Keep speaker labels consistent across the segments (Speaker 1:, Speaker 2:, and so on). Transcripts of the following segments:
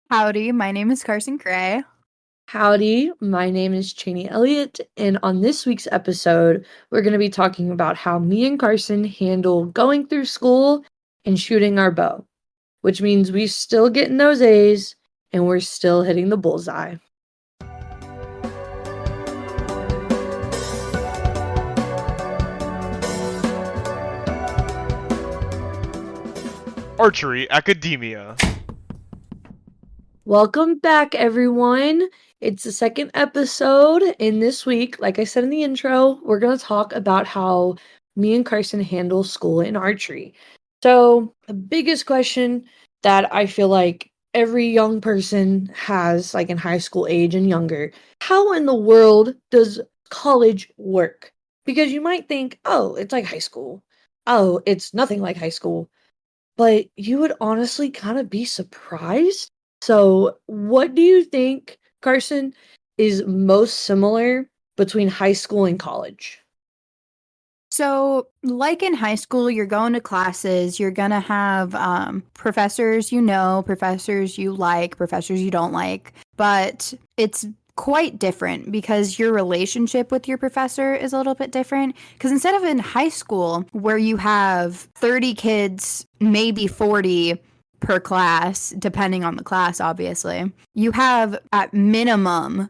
Speaker 1: Howdy, my name is Carson Gray.
Speaker 2: Howdy, my name is Chaney Elliott, and on this week's episode, we're going to be talking about how me and Carson handle going through school and shooting our bow, which means we still getting those A's and we're still hitting the bullseye.
Speaker 3: Archery Academia.
Speaker 2: Welcome back, everyone. It's the second episode, and this week, like I said in the intro, we're going to talk about how me and Carson handle school in archery. So, the biggest question that I feel like every young person has, like in high school age and younger, how in the world does college work? Because you might think, oh, it's like high school. Oh, it's nothing like high school. But you would honestly kind of be surprised. So, what do you think, Carson, is most similar between high school and college?
Speaker 1: So, like in high school, you're going to classes, you're going to have professors you know, professors you like, professors you don't like, but it's quite different because your relationship with your professor is a little bit different. Because instead of in high school, where you have 30 kids, maybe 40 per class, depending on the class, obviously, you have at minimum,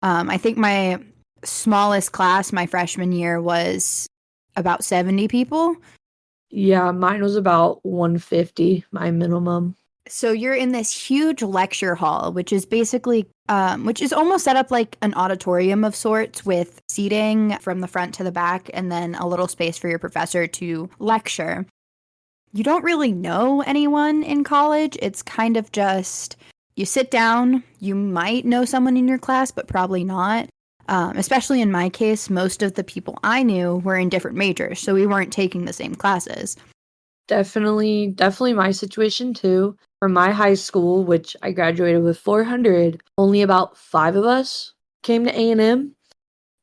Speaker 1: I think my smallest class my freshman year was about 70 people.
Speaker 2: Yeah, mine was about 150, my minimum.
Speaker 1: So you're in this huge lecture hall, which is basically, which is almost set up like an auditorium of sorts with seating from the front to the back and then a little space for your professor to lecture. You don't really know anyone in college. It's kind of just you sit down, you might know someone in your class, but probably not. Especially in my case, most of the people I knew were in different majors, so we weren't taking the same classes.
Speaker 2: Definitely my situation too. From my high school, which I graduated with 400, only about 5 of us came to A&M.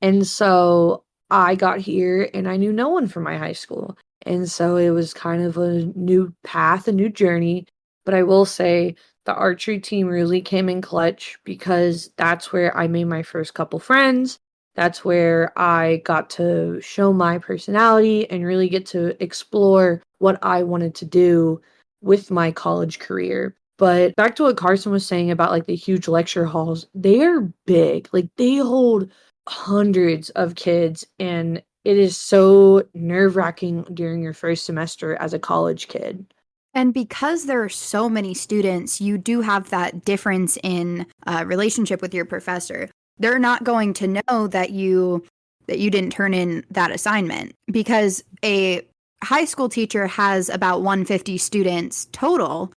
Speaker 2: And so I got here and I knew no one from my high school. And so it was kind of a new path, a new journey. But I will say the archery team really came in clutch because that's where I made my first couple friends. That's where I got to show my personality and really get to explore what I wanted to do with my college career. But back to what Carson was saying about like the huge lecture halls, they are big. Like they hold hundreds of kids, and it is so nerve-wracking during your first semester as a college kid.
Speaker 1: And because there are so many students, you do have that difference in relationship with your professor. They're not going to know that you didn't turn in that assignment because a high school teacher has about 150 students total,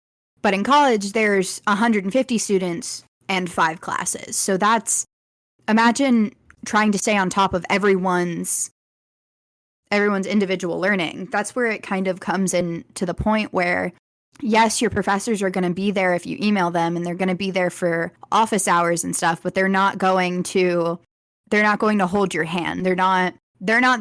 Speaker 1: but in college there's 150 students and 5 classes. So that's imagine trying to stay on top of everyone's individual learning. That's where it kind of comes in to the point where, yes, your professors are going to be there if you email them and they're going to be there for office hours and stuff, but they're not going to hold your hand. They're not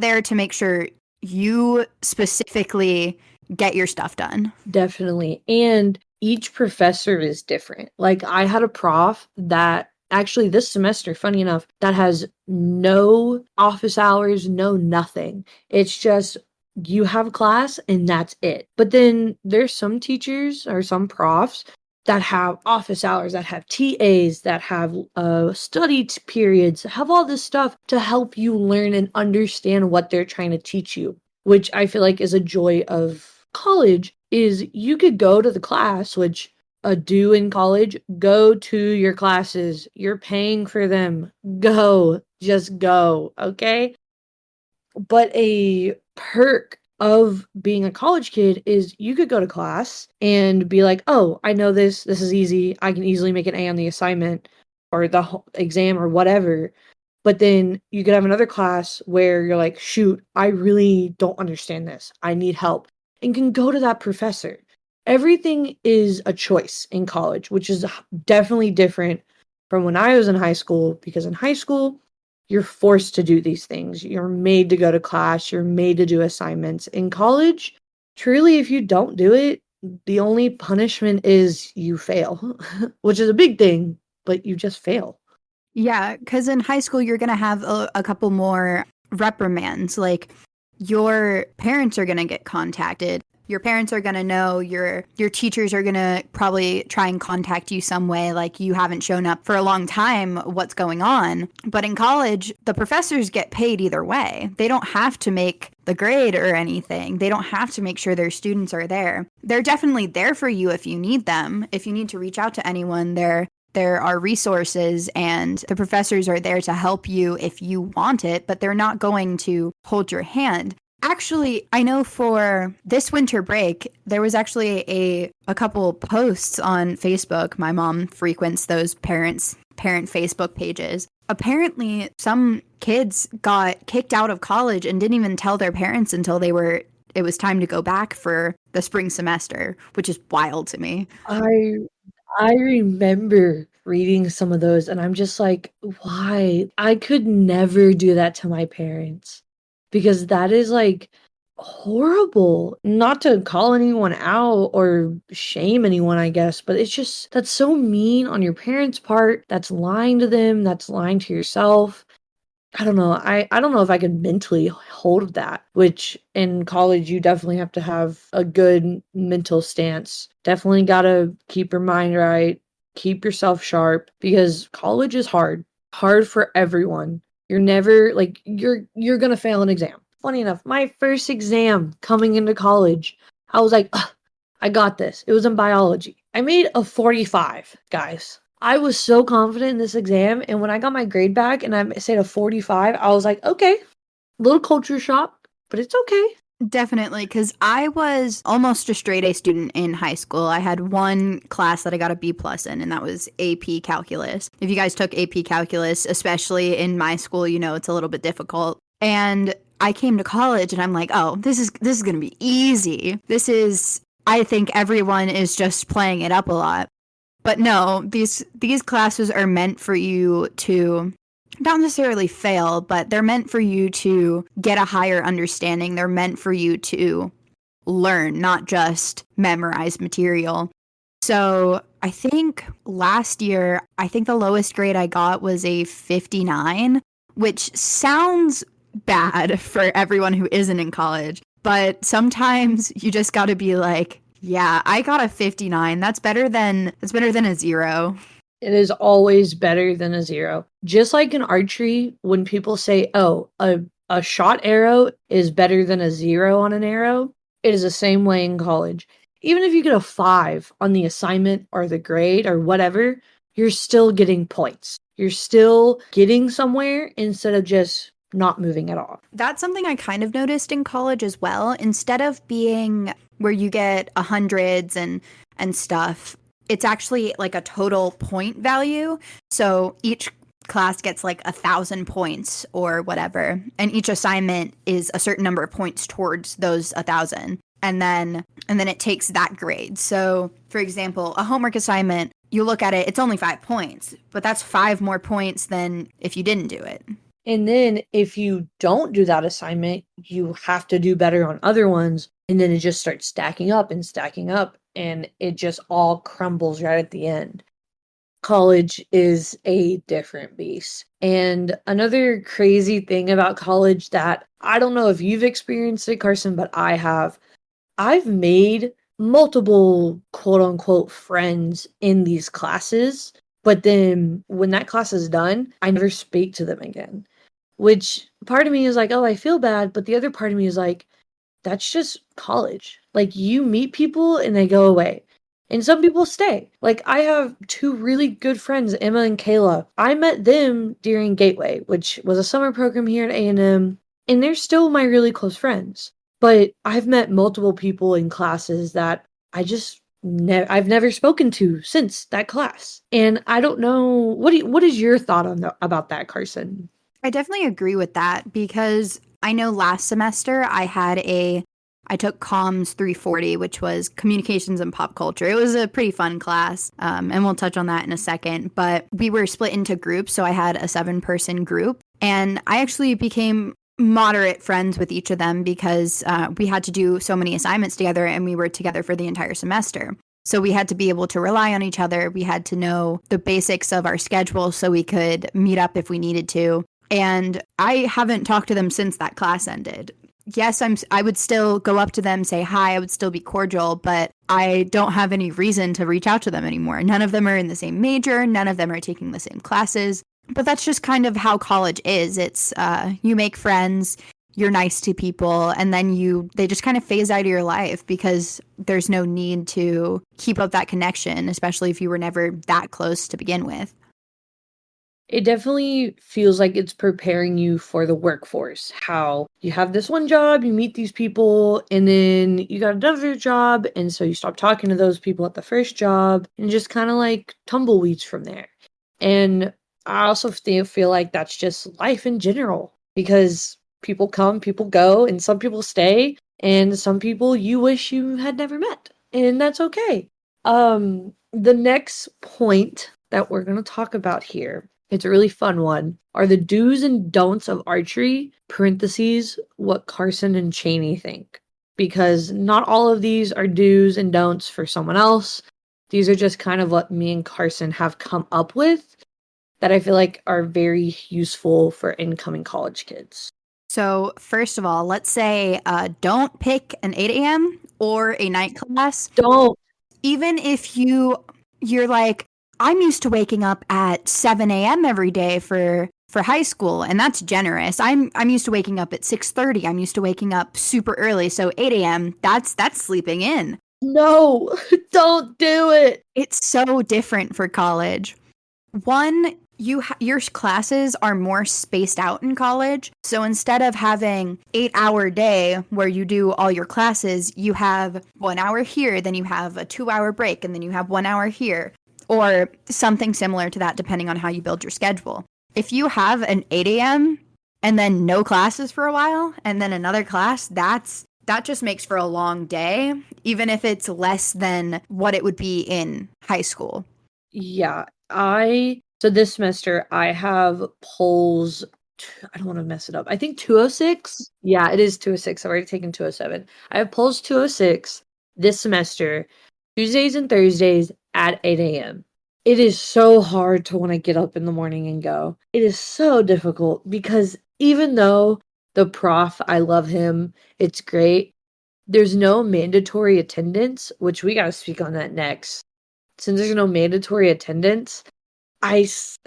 Speaker 1: there to make sure you specifically get your stuff done.
Speaker 2: Definitely. And each professor is different. Like I had a prof that actually this semester, funny enough, that has no office hours, no nothing. It's just you have class and that's it. But then there's some teachers or some profs that have office hours, that have TAs, that have periods, have all this stuff to help you learn and understand what they're trying to teach you, which I feel like is a joy of college is you could go to the class, which a do in college, go to your classes. You're paying for them. Go. Just go. Okay? But a perk of being a college kid is you could go to class and be like, oh, I know this. This is easy. I can easily make an A on the assignment or the exam or whatever. But then you could have another class where you're like, shoot, I really don't understand this. I need help. And can go to that professor. Everything is a choice in college, which is definitely different from when I was in high school, because in high school, you're forced to do these things. You're made to go to class, you're made to do assignments. In college, truly, if you don't do it, the only punishment is you fail, which is a big thing, but you just fail.
Speaker 1: Yeah, because in high school, you're going to have a couple more reprimands. Like, your parents are going to get contacted. Your parents are going to know. Your teachers are going to probably try and contact you some way, like you haven't shown up for a long time, what's going on. But in college, the professors get paid either way. They don't have to make the grade or anything. They don't have to make sure their students are there. They're definitely there for you if you need them. If you need to reach out to anyone, there are resources and the professors are there to help you if you want it, but they're not going to hold your hand. Actually, I know for this winter break, there was actually a couple posts on Facebook. My mom frequents those parent Facebook pages. Apparently, some kids got kicked out of college and didn't even tell their parents until it was time to go back for the spring semester, which is wild to me.
Speaker 2: I remember reading some of those and I'm just like, why? I could never do that to my parents because that is like horrible. Not to call anyone out or shame anyone, I guess, but it's just that's so mean on your parents' part. That's lying to them, that's lying to yourself. I don't know. I don't know if I could mentally hold that, which in college you definitely have to have a good mental stance. Definitely got to keep your mind right, keep yourself sharp because college is hard. Hard for everyone. You're never like you're going to fail an exam. Funny enough, my first exam coming into college, I was like, "Ugh, I got this." It was in biology. I made a 45, guys. I was so confident in this exam, and when I got my grade back and I said a 45, I was like, okay, little culture shock, but it's okay.
Speaker 1: Definitely, because I was almost a straight A student in high school. I had one class that I got a B plus in, and that was AP Calculus. If you guys took AP Calculus, especially in my school, you know it's a little bit difficult. And I came to college, and I'm like, oh, this is going to be easy. I think everyone is just playing it up a lot. But no, these classes are meant for you to not necessarily fail, but they're meant for you to get a higher understanding. They're meant for you to learn, not just memorize material. So I think last year, the lowest grade I got was a 59, which sounds bad for everyone who isn't in college. But sometimes you just got to be like, yeah, I got a 59. That's better than a 0.
Speaker 2: It is always better than a 0. Just like in archery, when people say, oh, a shot arrow is better than a 0 on an arrow, it is the same way in college. Even if you get a 5 on the assignment or the grade or whatever, you're still getting points. You're still getting somewhere instead of just not moving at all.
Speaker 1: That's something I kind of noticed in college as well. Instead of being where you get hundreds and stuff, it's actually like a total point value. So each class gets like 1,000 points or whatever, and each assignment is a certain number of points towards those 1,000. And then it takes that grade. So, for example, a homework assignment, you look at it, it's only 5 points, but that's 5 more points than if you didn't do it.
Speaker 2: And then if you don't do that assignment, you have to do better on other ones. And then it just starts stacking up. And it just all crumbles right at the end. College is a different beast. And another crazy thing about college that I don't know if you've experienced it, Carson, but I have. I've made multiple quote unquote friends in these classes. But then when that class is done, I never speak to them again. Which part of me is like, oh, I feel bad. But the other part of me is like, that's just college. Like, you meet people and they go away. And some people stay. Like, I have 2 really good friends, Emma and Kayla. I met them during Gateway, which was a summer program here at A&M. And they're still my really close friends. But I've met multiple people in classes that I've never spoken to since that class. And I don't know, what is your thought about that, Carson?
Speaker 1: I definitely agree with that because I know last semester I took Comms 340, which was Communications and Pop Culture. It was a pretty fun class, and we'll touch on that in a second. But we were split into groups, so I had a 7-person group, and I actually became moderate friends with each of them because we had to do so many assignments together and we were together for the entire semester. So we had to be able to rely on each other. We had to know the basics of our schedule so we could meet up if we needed to. And I haven't talked to them since that class ended. Yes, I would still go up to them, say hi, I would still be cordial, but I don't have any reason to reach out to them anymore. None of them are in the same major, none of them are taking the same classes. But that's just kind of how college is. It's you make friends, you're nice to people, and then they just kind of phase out of your life because there's no need to keep up that connection, especially if you were never that close to begin with.
Speaker 2: It definitely feels like it's preparing you for the workforce. How you have this one job, you meet these people, and then you got another job, and so you stop talking to those people at the first job and just kind of like tumbleweeds from there. And I also feel like that's just life in general because people come, people go, and some people stay, and some people you wish you had never met, and that's okay. The next point that we're going to talk about here, it's a really fun one, are the do's and don'ts of archery, parentheses, what Carson and Chaney think. Because not all of these are do's and don'ts for someone else. These are just kind of what me and Carson have come up with that I feel like are very useful for incoming college kids.
Speaker 1: So, first of all, let's say don't pick an 8 a.m. or a night class.
Speaker 2: Don't.
Speaker 1: Even if you're like, I'm used to waking up at 7 a.m. every day for high school, and that's generous. I'm used to waking up at 6:30. I'm used to waking up super early, so 8 a.m. that's sleeping in.
Speaker 2: No, don't do it.
Speaker 1: It's so different for college. One, your classes are more spaced out in college. So instead of having 8-hour day where you do all your classes, you have 1 hour here, then you have a 2-hour break, and then you have 1 hour here, or something similar to that, depending on how you build your schedule. If you have an 8 a.m. and then no classes for a while, and then another class, that just makes for a long day, even if it's less than what it would be in high school.
Speaker 2: Yeah, so this semester I have polls. I don't want to mess it up. I think 206. Yeah, it is 206. I've already taken 207. I have polls 206 this semester, Tuesdays and Thursdays at 8 a.m. It is so hard to want to get up in the morning and go. It is so difficult because even though the prof, I love him, it's great, there's no mandatory attendance, which we got to speak on that next. Since there's no mandatory attendance,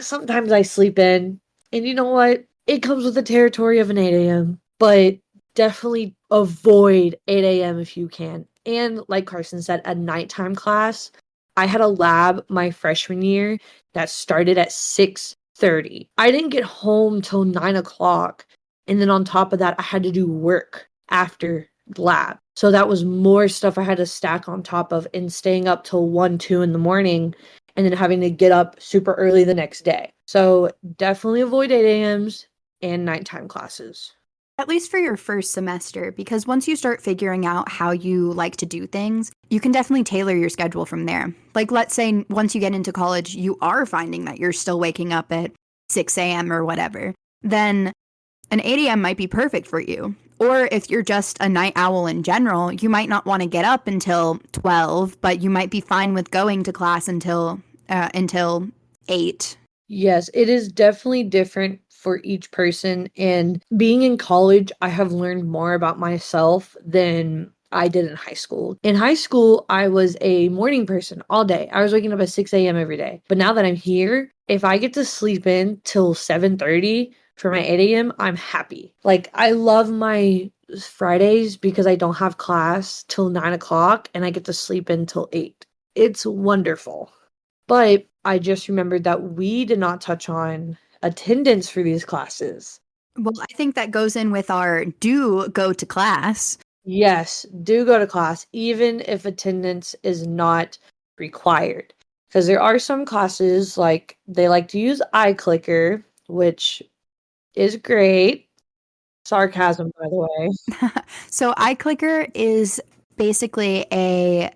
Speaker 2: sometimes I sleep in, and you know what? It comes with the territory of an 8 a.m., but definitely avoid 8 a.m. if you can. And like Carson said, a nighttime class. I had a lab my freshman year that started at 6:30. I didn't get home till 9 o'clock. And then on top of that, I had to do work after lab. So that was more stuff I had to stack on top of and staying up till 1, 2 in the morning and then having to get up super early the next day. So definitely avoid 8 a.m.s and nighttime classes.
Speaker 1: At least for your first semester, because once you start figuring out how you like to do things, you can definitely tailor your schedule from there. Like, let's say once you get into college, you are finding that you're still waking up at 6 a.m. or whatever, then an 8 a.m. might be perfect for you. Or if you're just a night owl in general, you might not want to get up until 12, but you might be fine with going to class until 8.
Speaker 2: Yes, it is definitely different for each person. And being in college, I have learned more about myself than I did in high school. In high school, I was a morning person all day. I was waking up at 6 a.m. every day. But now that I'm here, if I get to sleep in till 7:30 for my 8 a.m., I'm happy. Like, I love my Fridays because I don't have class till 9 o'clock and I get to sleep in till 8. It's wonderful. But I just remembered that we did not touch on attendance for these classes.
Speaker 1: Well, I think that goes in with our do go to class.
Speaker 2: Yes, do go to class, even if attendance is not required. Because there are some classes, like they like to use iClicker, which is great. Sarcasm, by the way.
Speaker 1: So iClicker is basically a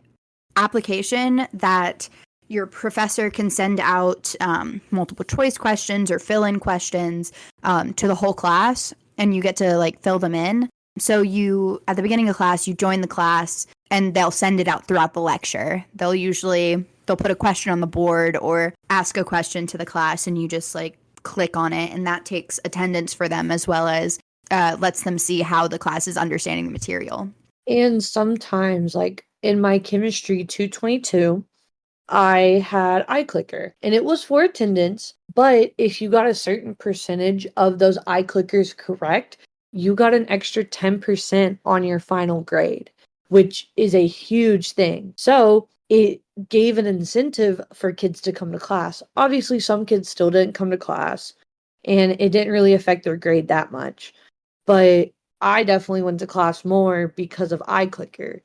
Speaker 1: application that your professor can send out multiple choice questions or fill-in questions to the whole class. and you get to like fill them in. So you, at the beginning of class, you join the class and they'll send it out throughout the lecture. They'll put a question on the board or ask a question to the class, and you just like click on it, and that takes attendance for them as well as lets them see how the class is understanding the material.
Speaker 2: And sometimes, like in my chemistry 222, I had iClicker, and it was for attendance, but if you got a certain percentage of those iClickers correct, you got an extra 10% on your final grade, which is a huge thing. So it gave an incentive for kids to come to class. Obviously, some kids still didn't come to class, and it didn't really affect their grade that much. But I definitely went to class more because of iClicker.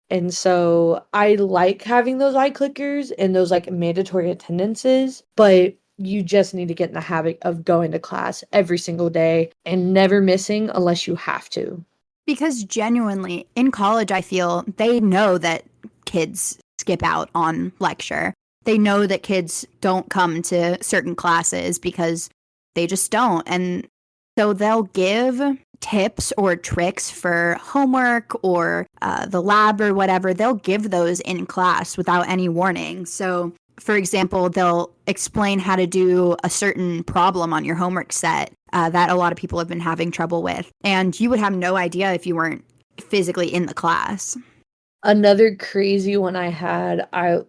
Speaker 2: And so I like having those iClickers and those like mandatory attendances, but you just need to get in the habit of going to class every single day and never missing unless you have to.
Speaker 1: Because genuinely, in college, I feel they know that kids skip out on lecture. They know that kids don't come to certain classes because they just don't. And so they'll give tips or tricks for homework or the lab or whatever. They'll give those in class without any warning. So, for example, they'll explain how to do a certain problem on your homework set that a lot of people have been having trouble with. And you would have no idea if you weren't physically in the class.
Speaker 2: Another crazy one I had,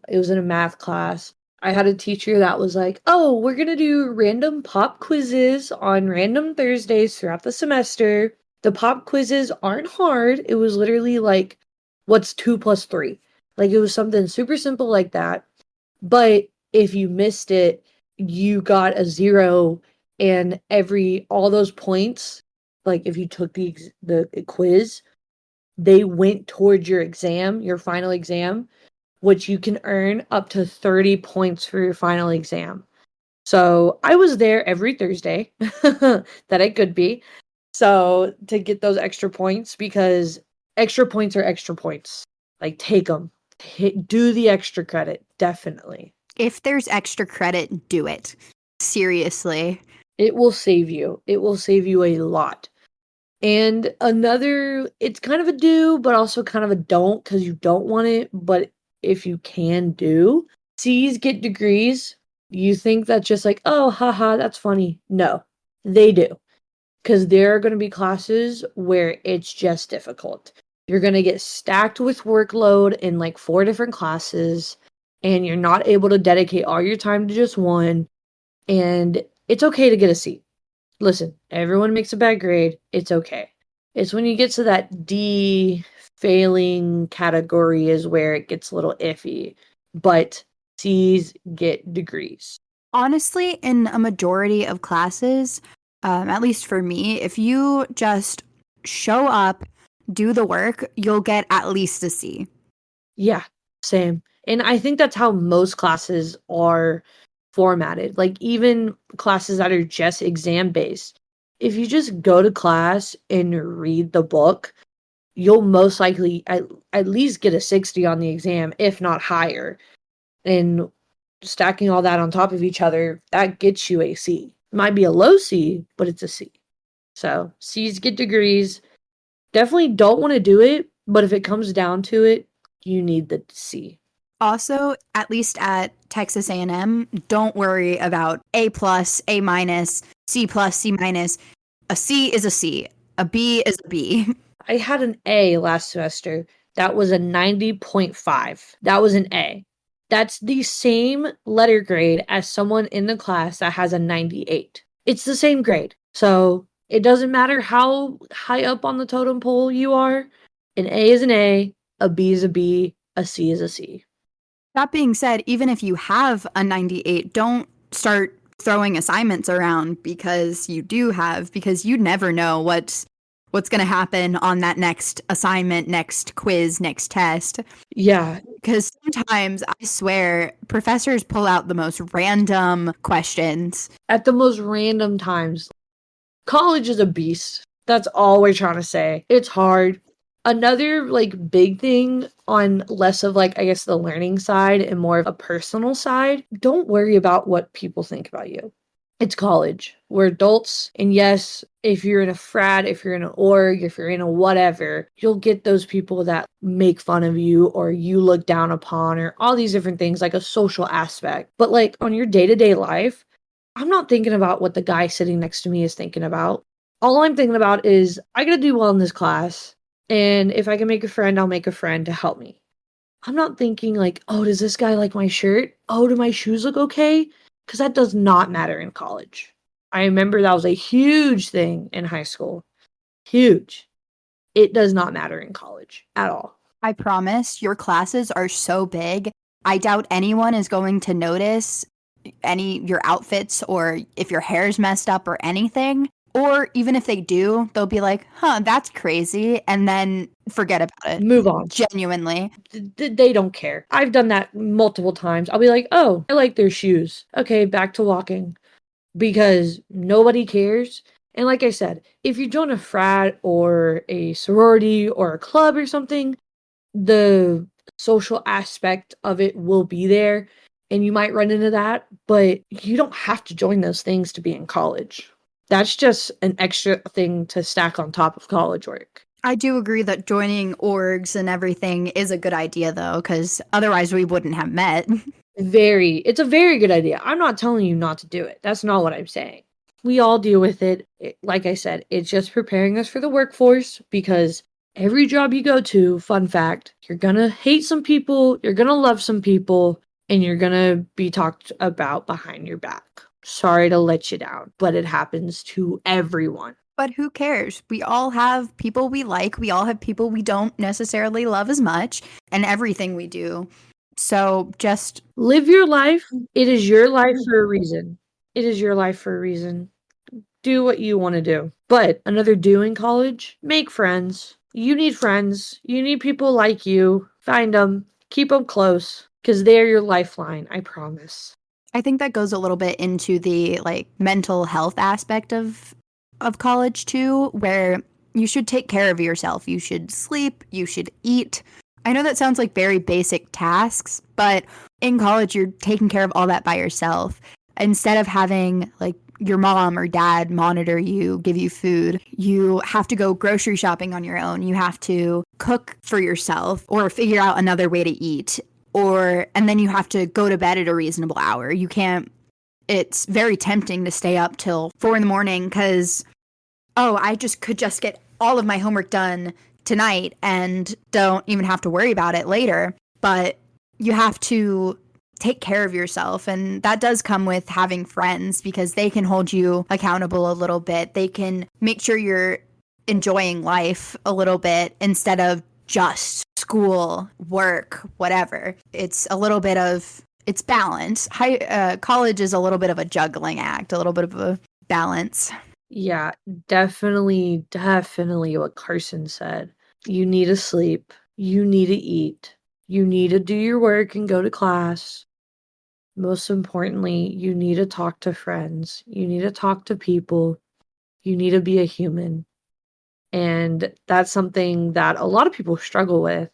Speaker 2: it was in a math class. I had a teacher that was like, "Oh, we're going to do random pop quizzes on random Thursdays throughout the semester. The pop quizzes aren't hard." It was literally like, what's 2 plus 3? Like it was something super simple like that. But if you missed it, you got a 0, and all those points, like if you took the quiz, they went towards your exam, your final exam, which you can earn up to 30 points for your final exam. So I was there every Thursday that I could be. So to get those extra points, because extra points are extra points. Like take them. Do the extra credit. Definitely.
Speaker 1: If there's extra credit, do it. Seriously.
Speaker 2: It will save you. It will save you a lot. And another, it's kind of a do, but also kind of a don't because you don't want it. But if you can do, C's get degrees. You think that's just like, oh, haha, that's funny. No, they do. Because there are going to be classes where it's just difficult. You're going to get stacked with workload in like 4 different classes, and you're not able to dedicate all your time to just one. And it's okay to get a C. Listen, everyone makes a bad grade. It's okay. It's when you get to that D failing category is where it gets a little iffy. But C's get degrees.
Speaker 1: Honestly, in a majority of classes, at least for me, if you just show up, do the work, you'll get at least a C.
Speaker 2: Yeah, same. And I think that's how most classes are formatted. Like even classes that are just exam based. If you just go to class and read the book, you'll most likely at least get a 60 on the exam, if not higher. And stacking all that on top of each other, that gets you a C. It might be a low C, but it's a C. So C's get degrees. Definitely don't want to do it, but if it comes down to it, you need the C.
Speaker 1: Also, at least at Texas A&M, don't worry about A plus, A minus, C plus, C minus. A C is a C. A B is a B.
Speaker 2: I had an A last semester. That was a 90.5. That was an A. That's the same letter grade as someone in the class that has a 98. It's the same grade. So it doesn't matter how high up on the totem pole you are. An A is an A, a B is a B, a C is a C.
Speaker 1: That being said, even if you have a 98, don't start throwing assignments around because you never know what's going to happen on that next assignment, next quiz, next test.
Speaker 2: Yeah.
Speaker 1: Because sometimes, I swear, professors pull out the most random questions.
Speaker 2: At the most random times. College is a beast. That's all we're trying to say. It's hard. Another like big thing on less of like, I guess, the learning side and more of a personal side, don't worry about what people think about you. It's college. We're adults. And yes, if you're in a frat, if you're in an org, if you're in a whatever, you'll get those people that make fun of you or you look down upon or all these different things, like a social aspect. But like on your day-to-day life, I'm not thinking about what the guy sitting next to me is thinking about. All I'm thinking about is I gotta do well in this class. And if I can make a friend, I'll make a friend to help me. I'm not thinking like, oh, does this guy like my shirt? Oh, do my shoes look okay? Because that does not matter in college. I remember that was a huge thing in high school. Huge. It does not matter in college at all.
Speaker 1: I promise your classes are so big. I doubt anyone is going to notice your outfits or if your hair's messed up or anything. Or even if they do, they'll be like, huh, that's crazy. And then forget about it.
Speaker 2: Move on.
Speaker 1: Genuinely.
Speaker 2: They don't care. I've done that multiple times. I'll be like, oh, I like their shoes. Okay, back to walking. Because nobody cares. And like I said, if you join a frat or a sorority or a club or something, the social aspect of it will be there. And you might run into that, but you don't have to join those things to be in college. That's just an extra thing to stack on top of college work.
Speaker 1: I do agree that joining orgs and everything is a good idea, though, because otherwise we wouldn't have met.
Speaker 2: It's a very good idea. I'm not telling you not to do it. That's not what I'm saying. We all deal with it. Like I said, it's just preparing us for the workforce because every job you go to, fun fact, you're gonna hate some people, you're gonna love some people, and you're gonna be talked about behind your back. Sorry to let you down, but it happens to everyone.
Speaker 1: But who cares? We all have people we like. We all have people we don't necessarily love as much, and everything we do. So just
Speaker 2: live your life. It is your life for a reason. It is your life for a reason. Do what you want to do. But another do in college, make friends. You need friends. You need people like you. Find them. Keep them close because they're your lifeline. I promise.
Speaker 1: I think that goes a little bit into the like mental health aspect of college too, where you should take care of yourself. You should sleep, you should eat. I know that sounds like very basic tasks, but in college you're taking care of all that by yourself. Instead of having like your mom or dad monitor you, give you food, you have to go grocery shopping on your own. You have to cook for yourself or figure out another way to eat. And then you have to go to bed at a reasonable hour. You can't, it's very tempting to stay up till 4 a.m. because, I could just get all of my homework done tonight and don't even have to worry about it later. But you have to take care of yourself. And that does come with having friends because they can hold you accountable a little bit. They can make sure you're enjoying life a little bit instead of just school, work, whatever. It's a little bit of, it's balance. College is a little bit of a juggling act, a little bit of a balance.
Speaker 2: Yeah, definitely what Carson said. You need to sleep. You need to eat. You need to do your work and go to class. Most importantly, you need to talk to friends. You need to talk to people. You need to be a human. And that's something that a lot of people struggle with,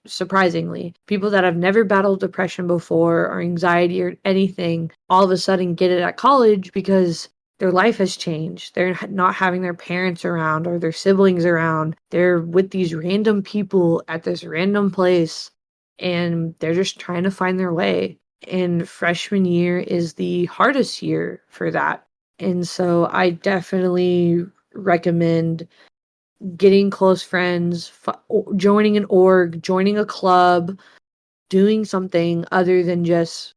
Speaker 2: surprisingly. People that have never battled depression before or anxiety or anything, all of a sudden get it at college because their life has changed. They're not having their parents around or their siblings around. They're with these random people at this random place, and they're just trying to find their way. And freshman year is the hardest year for that. And so I definitely recommend getting close friends, joining an org, joining a club, doing something other than just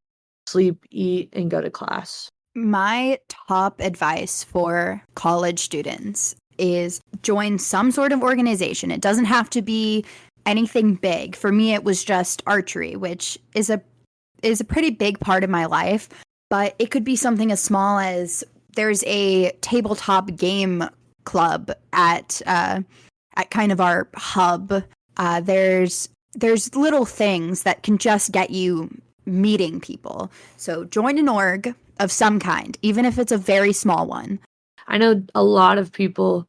Speaker 2: sleep, eat, and go to class.
Speaker 1: My top advice for college students is join some sort of organization. It doesn't have to be anything big. For me, it was just archery, which is a pretty big part of my life, but it could be something as small as there's a tabletop game club at kind of our hub. There's little things that can just get you meeting people. So join an org of some kind, even if it's a very small one.
Speaker 2: I know a lot of people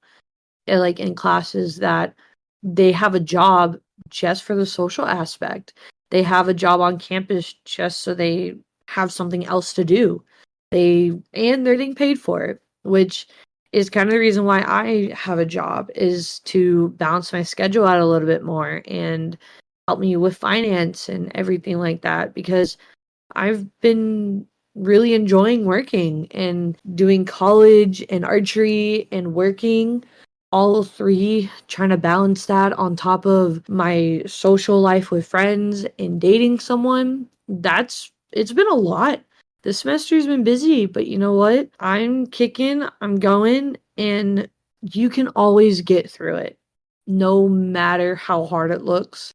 Speaker 2: like in classes that they have a job just for the social aspect. They have a job on campus just so they have something else to do. and they're getting paid for it, which is kind of the reason why I have a job, is to balance my schedule out a little bit more and help me with finance and everything like that, because I've been really enjoying working and doing college and archery and working, all three, trying to balance that on top of my social life with friends and dating someone. It's been a lot. This semester's been busy, but you know what? I'm kicking, I'm going, and you can always get through it. No matter how hard it looks,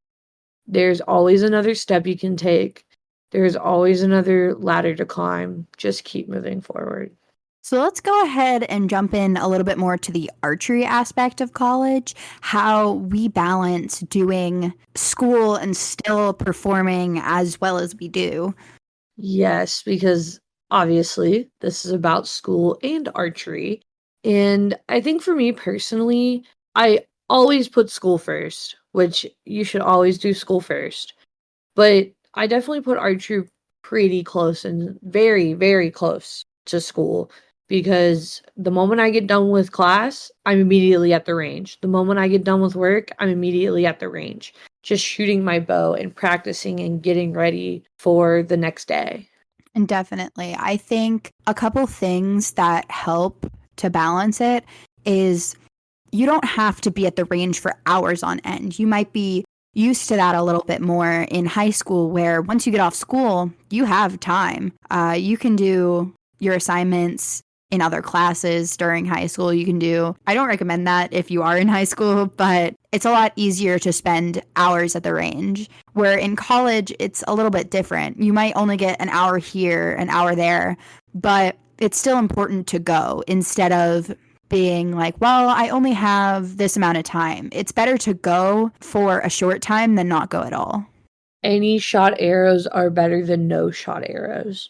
Speaker 2: there's always another step you can take. There's always another ladder to climb. Just keep moving forward.
Speaker 1: So let's go ahead and jump in a little bit more to the archery aspect of college, how we balance doing school and still performing as well as we do.
Speaker 2: Yes, because obviously this is about school and archery. And I think for me personally, I always put school first, which you should always do school first. But I definitely put archery pretty close and very, very close to school, because the moment I get done with class, I'm immediately at the range. The moment I get done with work, I'm immediately at the range, just shooting my bow and practicing and getting ready for the next day.
Speaker 1: And definitely, I think a couple things that help to balance it is you don't have to be at the range for hours on end. You might be used to that a little bit more in high school, where once you get off school, you have time. You can do your assignments in other classes during high school. I don't recommend that if you are in high school, but it's a lot easier to spend hours at the range. Where in college, it's a little bit different. You might only get an hour here, an hour there, but it's still important to go instead of being like, well, I only have this amount of time. It's better to go for a short time than not go at all.
Speaker 2: Any shot arrows are better than no shot arrows.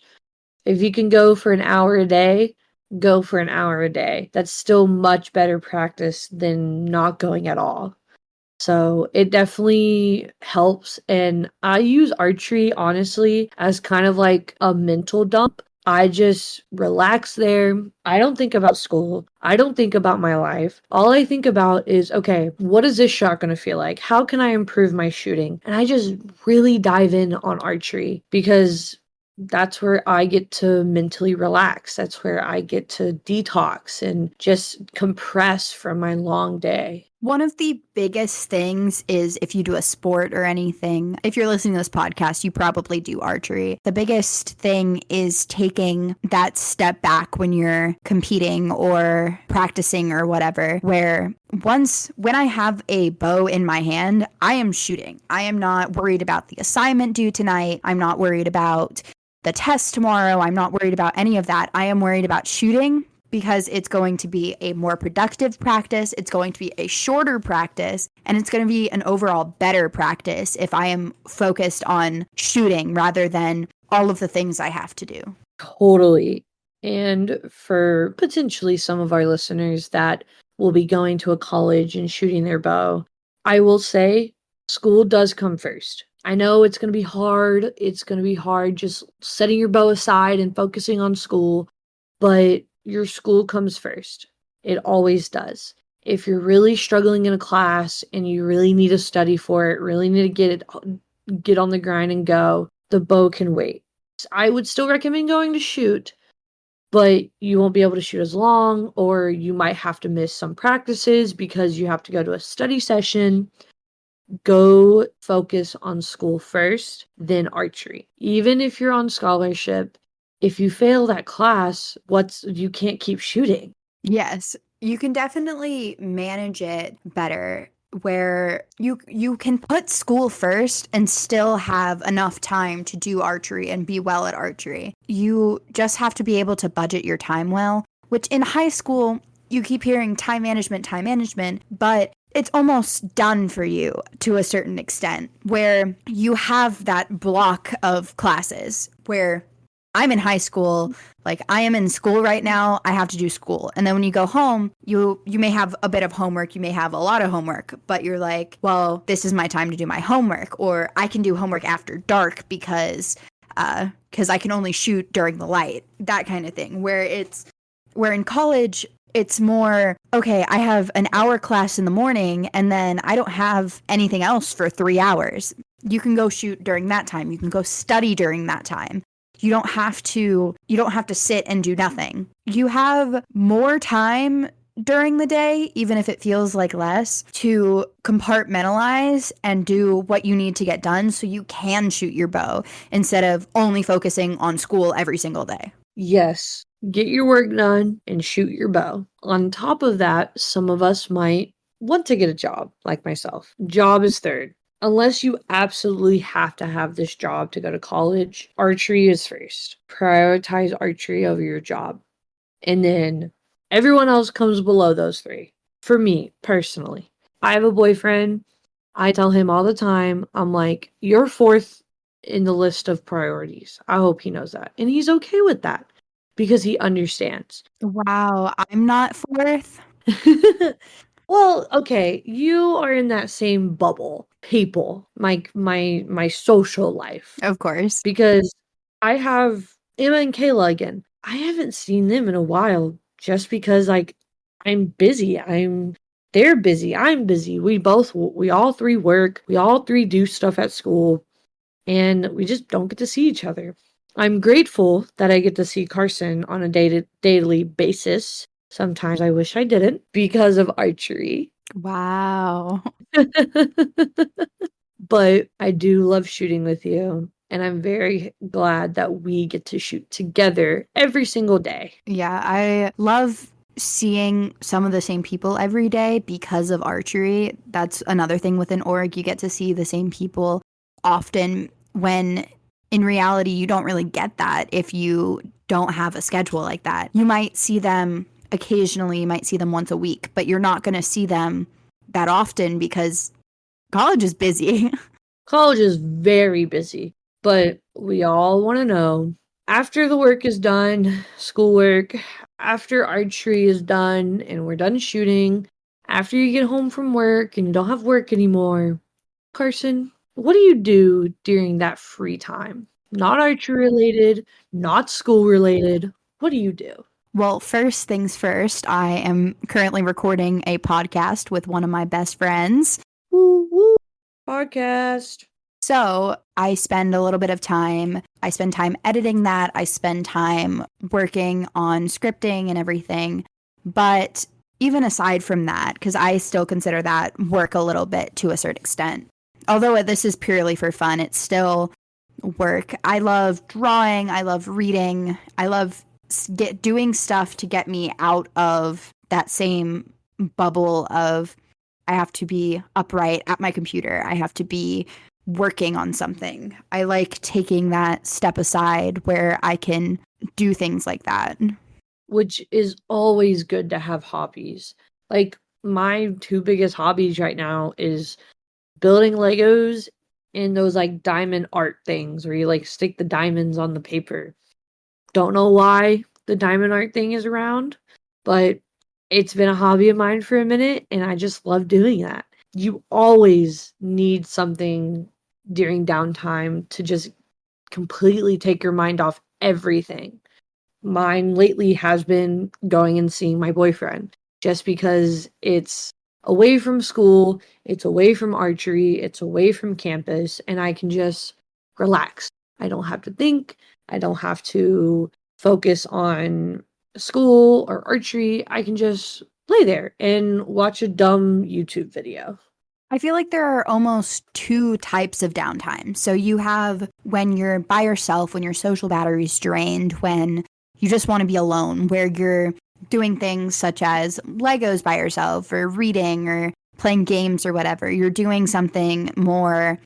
Speaker 2: If you can go for an hour a day, go for an hour a day. That's still much better practice than not going at all. So it definitely helps. And I use archery, honestly, as kind of like a mental dump. I just relax there. I don't think about school. I don't think about my life. All I think about is, okay, what is this shot going to feel like? How can I improve my shooting? And I just really dive in on archery, because that's where I get to mentally relax. That's where I get to detox and just compress from my long day.
Speaker 1: One of the biggest things is if you do a sport or anything, if you're listening to this podcast, you probably do archery. The biggest thing is taking that step back when you're competing or practicing or whatever, where when I have a bow in my hand, I am shooting. I am not worried about the assignment due tonight. I'm not worried about the test tomorrow. I'm not worried about any of that. I am worried about shooting, because it's going to be a more productive practice. It's going to be a shorter practice, and it's going to be an overall better practice if I am focused on shooting rather than all of the things I have to do.
Speaker 2: Totally. And for potentially some of our listeners that will be going to a college and shooting their bow, I will say school does come first. I know it's going to be hard. It's going to be hard just setting your bow aside and focusing on school, but your school comes first. It always does. If you're really struggling in a class and you really need to study for it, really need to get on the grind and go, the bow can wait. I would still recommend going to shoot, but you won't be able to shoot as long, or you might have to miss some practices because you have to go to a study session. Go focus on school first, then archery. Even if you're on scholarship, if you fail that class, you can't keep shooting.
Speaker 1: Yes, you can definitely manage it better, where you can put school first and still have enough time to do archery and be well at archery. You just have to be able to budget your time well, which in high school, you keep hearing time management, but it's almost done for you to a certain extent, where you have that block of classes where I'm in high school, like I am in school right now, I have to do school. And then when you go home, you may have a bit of homework, you may have a lot of homework, but you're like, well, this is my time to do my homework, or I can do homework after dark because because I can only shoot during the light, that kind of thing. Where in college, it's more, okay, I have an hour class in the morning and then I don't have anything else for 3 hours. You can go shoot during that time. You can go study during that time. You don't have to sit and do nothing. You have more time during the day, even if it feels like less, to compartmentalize and do what you need to get done so you can shoot your bow instead of only focusing on school every single day.
Speaker 2: Yes, get your work done and shoot your bow. On top of that, some of us might want to get a job, like myself. Job is third. Unless you absolutely have to have this job to go to college, archery is first. Prioritize archery over your job. And then everyone else comes below those three. For me, personally, I have a boyfriend. I tell him all the time, I'm like, you're fourth in the list of priorities. I hope he knows that. And he's okay with that because he understands.
Speaker 1: Wow, I'm not fourth.
Speaker 2: Well, okay, you are in that same bubble. People, my social life.
Speaker 1: Of course.
Speaker 2: Because I have Emma and Kayla again. I haven't seen them in a while just because like I'm busy. They're busy. I'm busy. We all three work. We all three do stuff at school and we just don't get to see each other. I'm grateful that I get to see Carson on a daily basis. Sometimes I wish I didn't because of archery.
Speaker 1: Wow.
Speaker 2: But I do love shooting with you. And I'm very glad that we get to shoot together every single day.
Speaker 1: Yeah, I love seeing some of the same people every day because of archery. That's another thing with an org. You get to see the same people often when in reality you don't really get that if you don't have a schedule like that. You might see them occasionally, you might see them once a week, but you're not going to see them that often because college is busy.
Speaker 2: College is very busy, but we all want to know after the work is done, schoolwork, after archery is done and we're done shooting, after you get home from work and you don't have work anymore, Carson, what do you do during that free time? Not archery related, not school related. What do you do?
Speaker 1: Well, first things first, I am currently recording a podcast with one of my best friends.
Speaker 2: Woo woo. Podcast.
Speaker 1: So I spend a little bit of time. I spend time editing that. I spend time working on scripting and everything. But even aside from that, because I still consider that work a little bit to a certain extent. Although this is purely for fun, it's still work. I love drawing. I love reading. I love doing stuff to get me out of that same bubble of I have to be upright at my computer. I have to be working on something. I like taking that step aside where I can do things like that.
Speaker 2: Which is always good to have hobbies. Like my two biggest hobbies right now is building Legos and those like diamond art things where you like stick the diamonds on the paper. Don't know why the diamond art thing is around, but it's been a hobby of mine for a minute and I just love doing that. You always need something during downtime to just completely take your mind off everything. Mine lately has been going and seeing my boyfriend just because it's away from school, it's away from archery, it's away from campus, and I can just relax. I don't have to think, I don't have to focus on school or archery. I can just lay there and watch a dumb YouTube video.
Speaker 1: I feel like there are almost two types of downtime. So you have when you're by yourself, when your social battery's drained, when you just want to be alone, where you're doing things such as Legos by yourself or reading or playing games or whatever. You're doing something more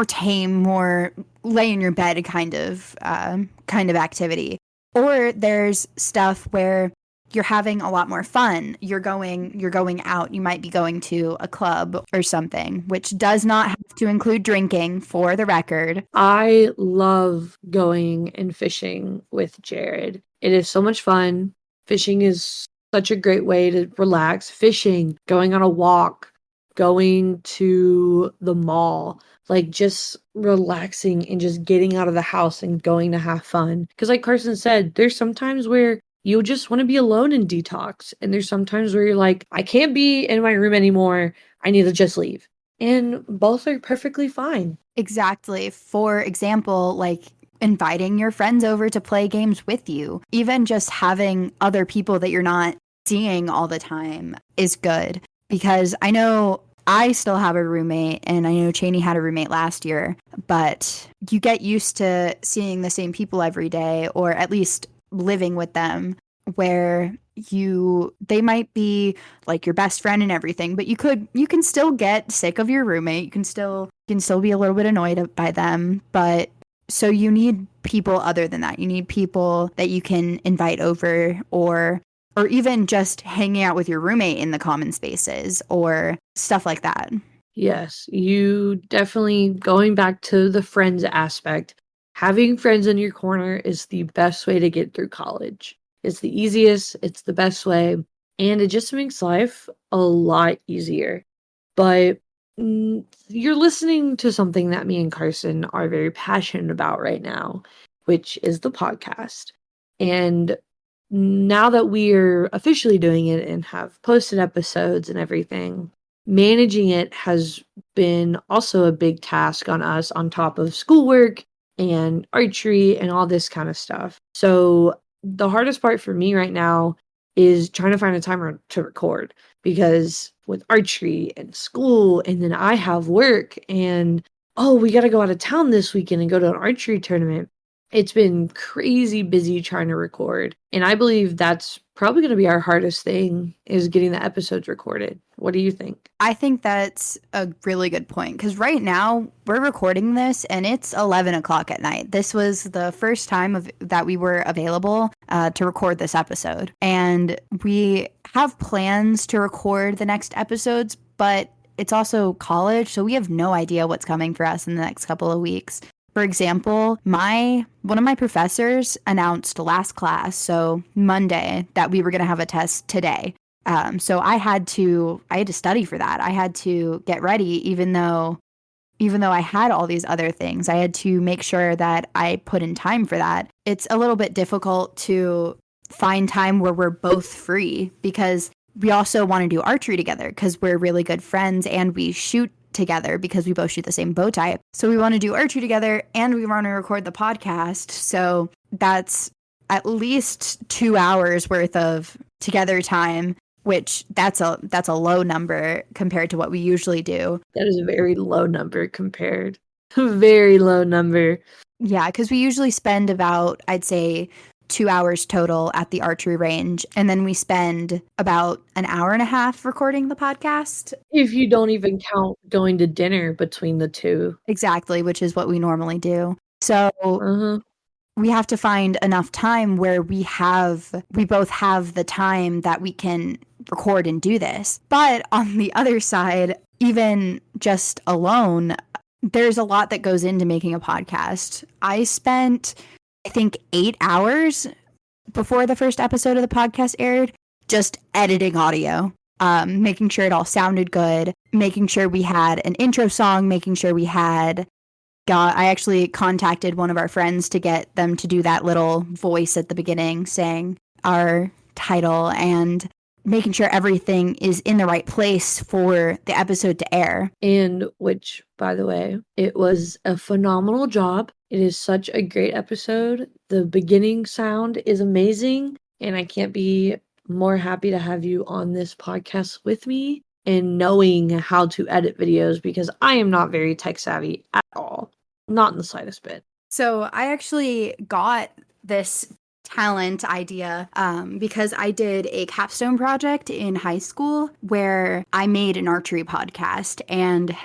Speaker 1: tame, more lay in your bed kind of activity. Or there's stuff where you're having a lot more fun. You're going out. You might be going to a club or something, which does not have to include drinking, for the record.
Speaker 2: I love going and fishing with Jared. It is so much fun. Fishing is such a great way to relax. Fishing, going on a walk, going to the mall, like just relaxing and just getting out of the house and going to have fun. Because like Carson said, there's sometimes where you just want to be alone and detox. And there's sometimes where you're like, I can't be in my room anymore. I need to just leave. And both are perfectly fine.
Speaker 1: Exactly. For example, like inviting your friends over to play games with you, even just having other people that you're not seeing all the time is good. Because I know I still have a roommate, and I know Chaney had a roommate last year, but you get used to seeing the same people every day, or at least living with them, where they might be like your best friend and everything, but you can still get sick of your roommate. You can still be a little bit annoyed by them, but so you need people other than that. You need people that you can invite over, or even just hanging out with your roommate in the common spaces or stuff like that.
Speaker 2: Yes, you definitely, going back to the friends aspect, having friends in your corner is the best way to get through college. It's the easiest, it's the best way, and it just makes life a lot easier. But you're listening to something that me and Carson are very passionate about right now, which is the podcast. And now that we're officially doing it and have posted episodes and everything, managing it has been also a big task on us, on top of schoolwork and archery and all this kind of stuff. So the hardest part for me right now is trying to find a timer to record, because with archery and school, and then I have work, and oh, we got to go out of town this weekend and go to an archery tournament. It's been crazy busy trying to record. And I believe that's probably going to be our hardest thing, is getting the episodes recorded. What do you think?
Speaker 1: I think that's a really good point, because right now we're recording this and it's 11 o'clock at night. This was the first time that we were available to record this episode. And we have plans to record the next episodes, but it's also college, so we have no idea what's coming for us in the next couple of weeks. For example, one of my professors announced last class, so Monday, that we were going to have a test today. So I had to study for that. I had to get ready, even though I had all these other things. I had to make sure that I put in time for that. It's a little bit difficult to find time where we're both free, because we also want to do archery together, because we're really good friends and we shoot together because we both shoot the same bow type. So we want to do archery together and we want to record the podcast. So that's at least 2 hours worth of together time, which that's a low number compared to what we usually do.
Speaker 2: That is a very low number compared. Very low number.
Speaker 1: Yeah, because we usually spend about, I'd say, 2 hours total at the archery range, and then we spend about an hour and a half recording the podcast.
Speaker 2: If you don't even count going to dinner between the two.
Speaker 1: Exactly, which is what we normally do. So we have to find enough time where we both have the time that we can record and do this. But on the other side, even just alone, there's a lot that goes into making a podcast. I spent, I think, 8 hours before the first episode of the podcast aired, just editing audio, making sure it all sounded good, making sure we had an intro song, making sure we had I actually contacted one of our friends to get them to do that little voice at the beginning saying our title, and making sure everything is in the right place for the episode to air.
Speaker 2: And which, by the way, it was a phenomenal job. It is such a great episode. The beginning sound is amazing, and I can't be more happy to have you on this podcast with me and knowing how to edit videos, because I am not very tech savvy at all. Not in the slightest bit.
Speaker 1: So I actually got this talent idea because I did a capstone project in high school where I made an archery podcast, and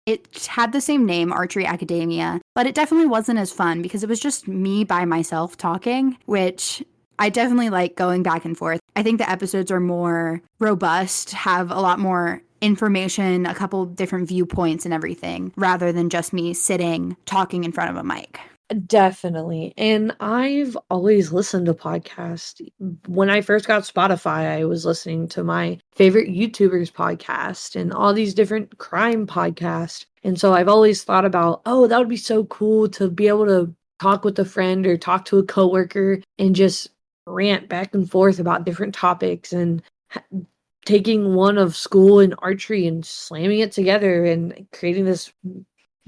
Speaker 1: it had the same name, Archery Academia, but it definitely wasn't as fun because it was just me by myself talking, which I definitely like going back and forth. I think the episodes are more robust, have a lot more information, a couple different viewpoints and everything, rather than just me sitting talking in front of a mic.
Speaker 2: Definitely. And I've always listened to podcasts. When I first got Spotify, I was listening to my favorite YouTubers podcast and all these different crime podcasts. And so I've always thought about, oh, that would be so cool to be able to talk with a friend or talk to a coworker and just rant back and forth about different topics and taking one of school and archery and slamming it together and creating this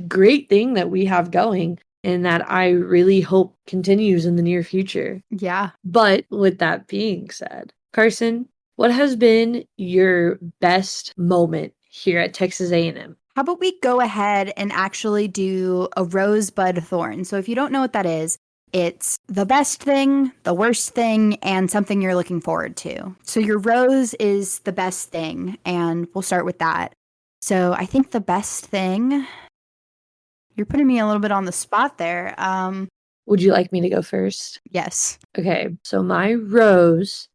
Speaker 2: great thing that we have going and that I really hope continues in the near future.
Speaker 1: Yeah.
Speaker 2: But with that being said, Carson, what has been your best moment here at Texas A&M?
Speaker 1: How about we go ahead and actually do a rosebud thorn? So if you don't know what that is, it's the best thing, the worst thing, and something you're looking forward to. So your rose is the best thing, and we'll start with that. So I think the best thing, you're putting me a little bit on the spot there.
Speaker 2: Would you like me to go first?
Speaker 1: Yes.
Speaker 2: Okay, so my rose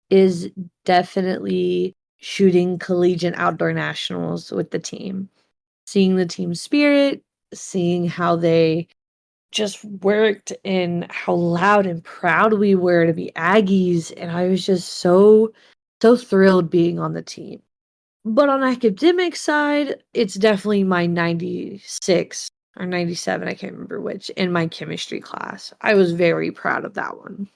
Speaker 2: is definitely shooting collegiate outdoor nationals with the team. Seeing the team spirit, seeing how they just worked and how loud and proud we were to be Aggies. And I was just so thrilled being on the team. But on academic side, it's definitely my 96 or 97, I can't remember which, in my chemistry class. I was very proud of that one.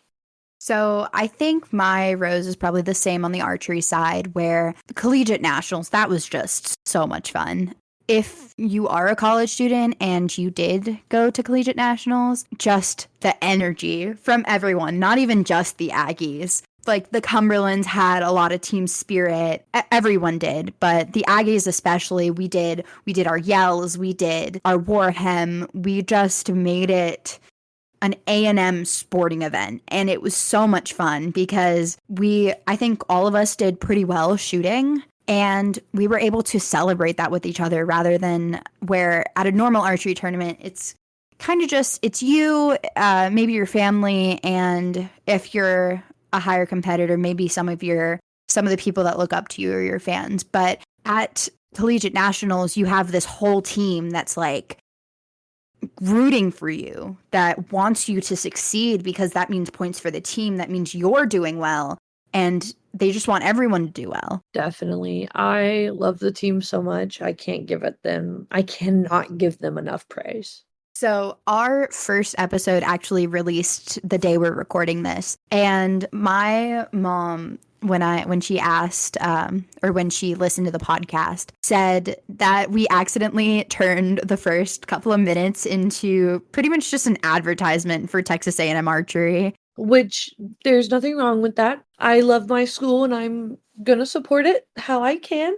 Speaker 1: So I think my rose is probably the same on the archery side, where the collegiate nationals, that was just so much fun. If you are a college student and you did go to collegiate nationals, just the energy from everyone, not even just the Aggies. Like the Cumberlands had a lot of team spirit. Everyone did, but the Aggies especially, we did our yells, we did our war hem. We just made it an A&M sporting event, and it was so much fun because I think all of us did pretty well shooting, and we were able to celebrate that with each other rather than where at a normal archery tournament, it's kind of just, it's you, maybe your family, and if you're a higher competitor, maybe some of the people that look up to you or your fans. But at collegiate nationals, you have this whole team that's like rooting for you, that wants you to succeed because that means points for the team, that means you're doing well, and they just want everyone to do well.
Speaker 2: Definitely. I love the team so much. I cannot give them enough praise.
Speaker 1: So our first episode actually released the day we're recording this, and my mom, when she asked or when she listened to the podcast, said that we accidentally turned the first couple of minutes into pretty much just an advertisement for Texas A&M archery.
Speaker 2: Which there's nothing wrong with that. I love my school and I'm gonna support it how I can.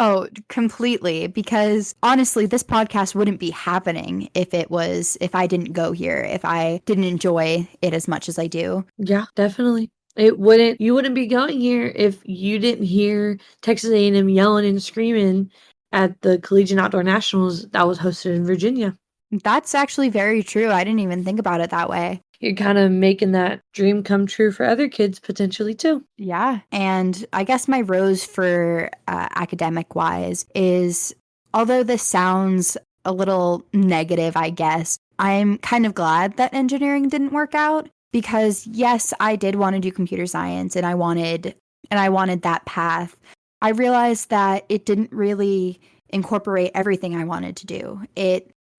Speaker 1: Oh, completely. Because honestly, this podcast wouldn't be happening if I didn't go here, if I didn't enjoy it as much as I do.
Speaker 2: Yeah, definitely. You wouldn't be going here if you didn't hear Texas A&M yelling and screaming at the Collegiate Outdoor Nationals that was hosted in Virginia.
Speaker 1: That's actually very true. I didn't even think about it that way.
Speaker 2: You're kind of making that dream come true for other kids potentially too.
Speaker 1: Yeah. And I guess my rose for academic wise is, although this sounds a little negative, I guess, I'm kind of glad that engineering didn't work out because yes, I did want to do computer science and I wanted that path. I realized that it didn't really incorporate everything I wanted to do.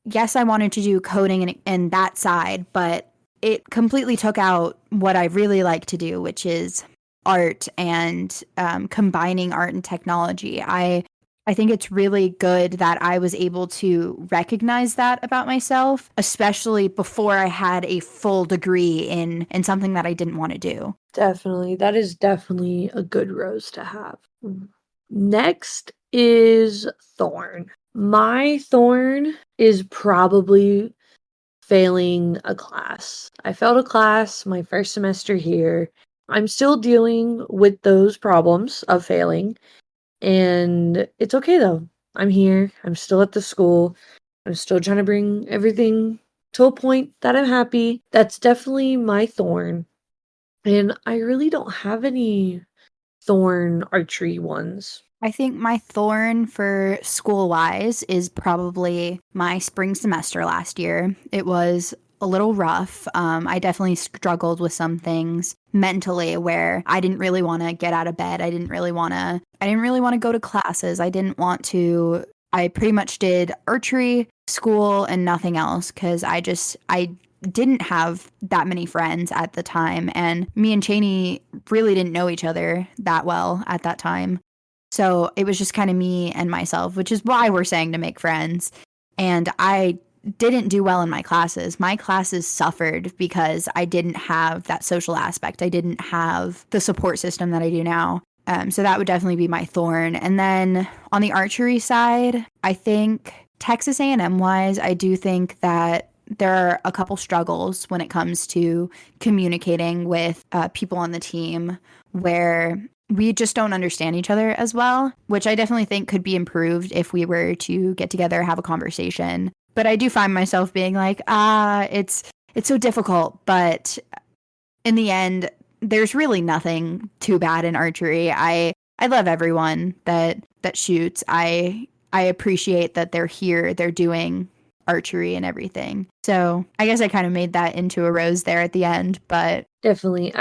Speaker 1: Yes, I wanted to do coding and that side, but it completely took out what I really like to do, which is art and combining art and technology. I think it's really good that I was able to recognize that about myself, especially before I had a full degree in something that I didn't want to do.
Speaker 2: Definitely. That is definitely a good rose to have. Next is thorn. My thorn is probably failing a class. I failed a class my first semester here. I'm still dealing with those problems of failing, and it's okay though. I'm here. I'm still at the school. I'm still trying to bring everything to a point that I'm happy. That's definitely my thorn. And I really don't have any thorn archery ones?
Speaker 1: I think my thorn for school-wise is probably my spring semester last year. It was a little rough. I definitely struggled with some things mentally where I didn't really want to get out of bed. I didn't really want to go to classes. I pretty much did archery, school, and nothing else because I didn't have that many friends at the time. And me and Chaney really didn't know each other that well at that time. So it was just kind of me and myself, which is why we're saying to make friends. And I didn't do well in my classes. My classes suffered because I didn't have that social aspect. I didn't have the support system that I do now. So that would definitely be my thorn. And then on the archery side, I think Texas A&M wise, I do think that there are a couple struggles when it comes to communicating with people on the team where we just don't understand each other as well, which I definitely think could be improved if we were to get together, have a conversation. But I do find myself being like, it's so difficult. But in the end, there's really nothing too bad in archery. I love everyone that shoots. I appreciate that they're here, they're doing archery and everything. So I guess I kind of made that into a rose there at the end, but
Speaker 2: Definitely.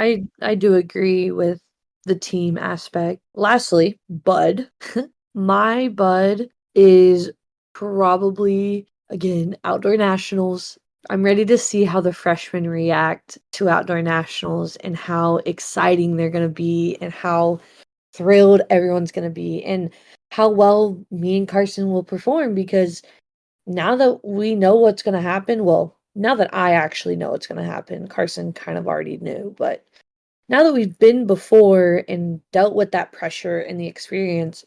Speaker 2: I do agree with the team aspect. Lastly, Bud. My Bud is probably, again, outdoor nationals. I'm ready to see how the freshmen react to outdoor nationals and how exciting they're going to be and how thrilled everyone's going to be and how well me and Carson will perform because now that we know what's going to happen, well, now that I actually know what's going to happen, Carson kind of already knew, but now that we've been before and dealt with that pressure and the experience,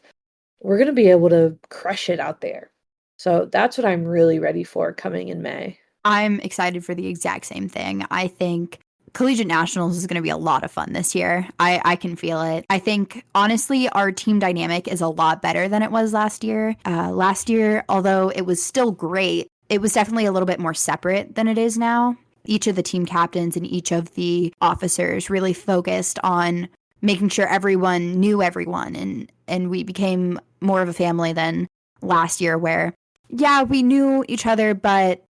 Speaker 2: we're going to be able to crush it out there. So that's what I'm really ready for coming in May.
Speaker 1: I'm excited for the exact same thing. I think Collegiate Nationals is going to be a lot of fun this year. I can feel it. I think, honestly, our team dynamic is a lot better than it was last year. Last year, although it was still great, it was definitely a little bit more separate than it is now. Each of the team captains and each of the officers really focused on making sure everyone knew everyone, and we became more of a family than last year where, yeah, we knew each other, but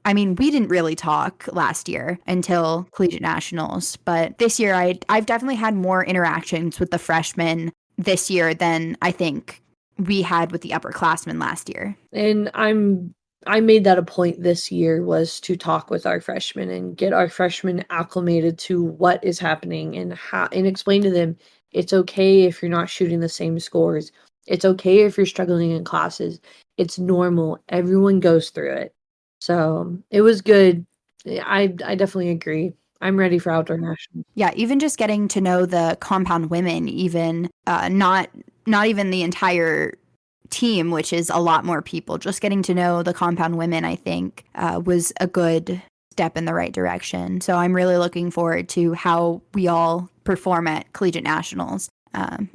Speaker 1: I mean, we didn't really talk last year until Collegiate Nationals, but this year I've definitely had more interactions with the freshmen this year than I think we had with the upperclassmen last year.
Speaker 2: And I made that a point this year was to talk with our freshmen and get our freshmen acclimated to what is happening and how and explain to them it's okay if you're not shooting the same scores. It's okay if you're struggling in classes. It's normal. Everyone goes through it. So it was good. I definitely agree. I'm ready for outdoor nationals.
Speaker 1: Yeah, even just getting to know the compound women, even not even the entire team, which is a lot more people. Just getting to know the compound women, I think, was a good step in the right direction. So I'm really looking forward to how we all perform at Collegiate Nationals.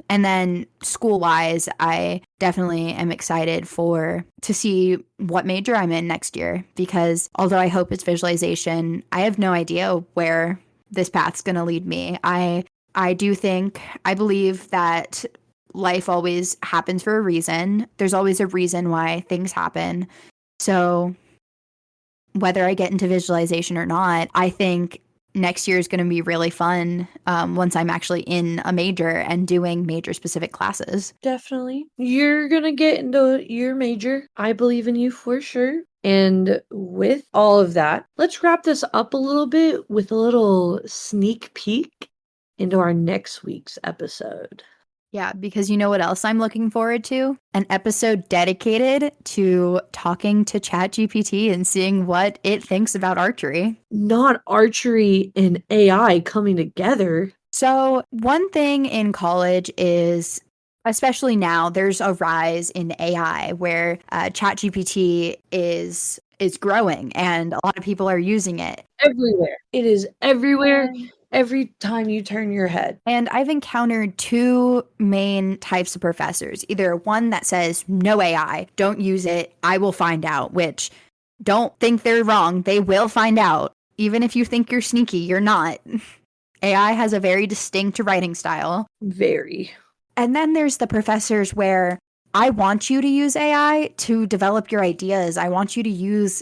Speaker 1: And then school-wise, I definitely am excited to see what major I'm in next year, because although I hope it's visualization, I have no idea where this path's going to lead me. I believe that life always happens for a reason. There's always a reason why things happen. So whether I get into visualization or not, I think next year is going to be really fun once I'm actually in a major and doing major specific classes.
Speaker 2: Definitely. You're going to get into your major. I believe in you for sure. And with all of that, let's wrap this up a little bit with a little sneak peek into our next week's episode.
Speaker 1: Yeah, because you know what else I'm looking forward to? An episode dedicated to talking to ChatGPT and seeing what it thinks about archery.
Speaker 2: Not archery and AI coming together.
Speaker 1: So, one thing in college is, especially now, there's a rise in AI where ChatGPT is growing and a lot of people are using it.
Speaker 2: Everywhere. It is everywhere. Every time you turn your head.
Speaker 1: And I've encountered two main types of professors. Either one that says, no AI, don't use it, I will find out, which don't think they're wrong. They will find out. Even if you think you're sneaky, you're not. AI has a very distinct writing style.
Speaker 2: Very.
Speaker 1: And then there's the professors where I want you to use AI to develop your ideas. I want you to use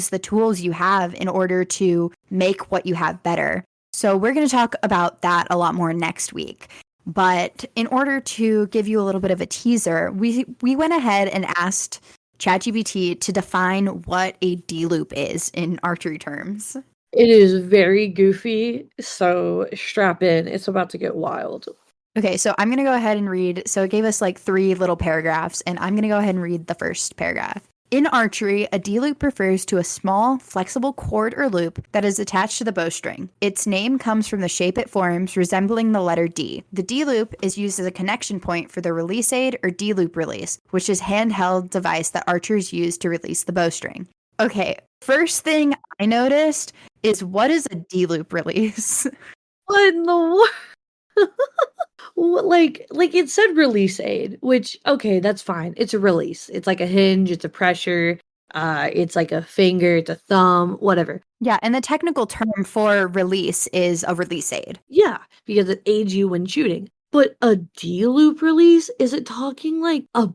Speaker 1: the tools you have in order to make what you have better. So we're going to talk about that a lot more next week. But in order to give you a little bit of a teaser, we went ahead and asked ChatGPT to define what a D loop is in archery terms.
Speaker 2: It is very goofy, so strap in. It's about to get wild.
Speaker 1: Okay, so I'm going to go ahead and read. So it gave us like 3 little paragraphs, and I'm going to go ahead and read the first paragraph. In archery, a D loop refers to a small, flexible cord or loop that is attached to the bowstring. Its name comes from the shape it forms, resembling the letter D. The D loop is used as a connection point for the release aid or D loop release, which is a handheld device that archers use to release the bowstring. Okay, first thing I noticed is, what is a D loop release?
Speaker 2: What in the world? Like it said release aid, which, okay, that's fine. It's a release. It's like a hinge, it's a pressure, it's like a finger, it's a thumb, whatever.
Speaker 1: Yeah, and the technical term for release is a release aid.
Speaker 2: Yeah, because it aids you when shooting. But a D-loop release, is it talking like a